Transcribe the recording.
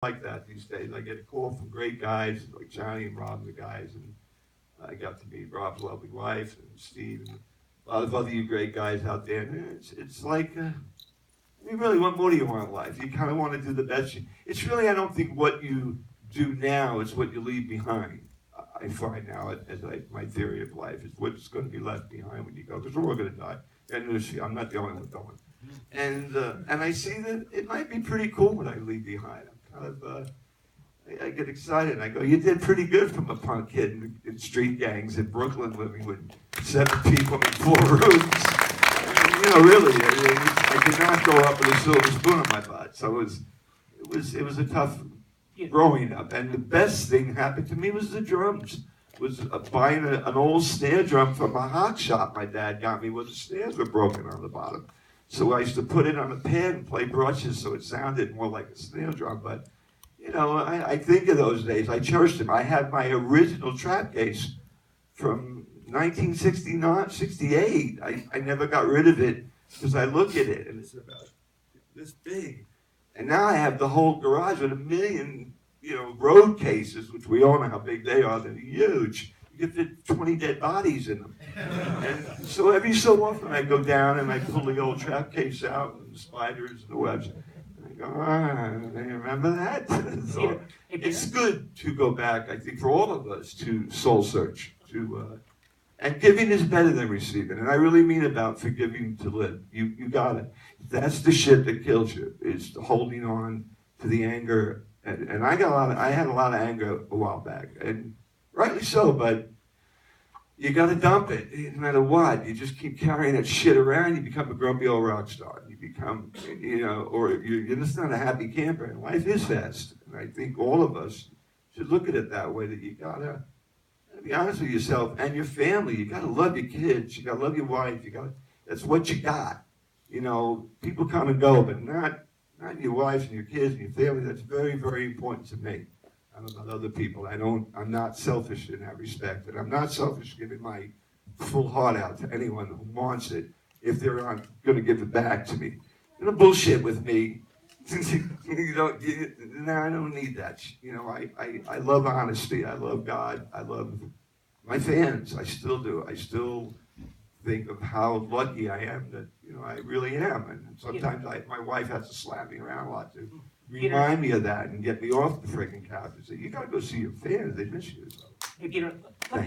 like that these days. I get a call from great guys like Johnny and Rob, the guys, and I got to meet Rob's lovely wife and Steve and a lot of other you great guys out there. And it's like, you really, what more do you want in life? You kind of want to do the best. It's really, I don't think what you do now is what you leave behind. I find now, as my theory of life, is what's going to be left behind when you go, because we're all going to die. And I'm not the only one going. And I see that it might be pretty cool what I leave behind. I'm kind of, I get excited. And I go, you did pretty good from a punk kid in street gangs in Brooklyn, living with 7 people in 4 rooms. You know, really, I did not grow up with a silver spoon in my butt. So it was a tough growing up. And the best thing happened to me was the drums. Was buying an old snare drum from a hot shop my dad got me, where the snares were broken on the bottom. So I used to put it on a pad and play brushes so it sounded more like a snare drum. But, you know, I think of those days. I cherished them. I had my original trap case from 1969, 68. I never got rid of it because I look at it and it's about this big. And now I have the whole garage with 1 million, you know, road cases, which we all know how big they are. They're huge. You can fit 20 dead bodies in them. And so every so often I go down and I pull the old trap case out and the spiders and the webs. And I go, they remember that? So it's good to go back, I think, for all of us to soul search. And giving is better than receiving. And I really mean about forgiving to live. You got it. That's the shit that kills you, is holding on to the anger. And I had a lot of anger a while back, and rightly so, but you got to dump it, no matter what. You just keep carrying that shit around, you become a grumpy old rock star. You become, you know, or you're just not a happy camper, and life is fast. And I think all of us should look at it that way, that you got to be honest with yourself and your family. You got to love your kids, you got to love your wife, that's what you got. You know, people come and go, but not your wives and your kids and your family. That's very, very important to me. I don't know about other people. I'm not selfish in that respect. And I'm not selfish giving my full heart out to anyone who wants it if they're not going to give it back to me. You know, bullshit with me. I don't need that. You know, I love honesty. I love God. I love my fans. I still do. I still think of how lucky I am that, you know, I really am. And sometimes my wife has to slap me around a lot to remind me of that and get me off the freaking couch and say, you got to go see your fans. They miss you. So.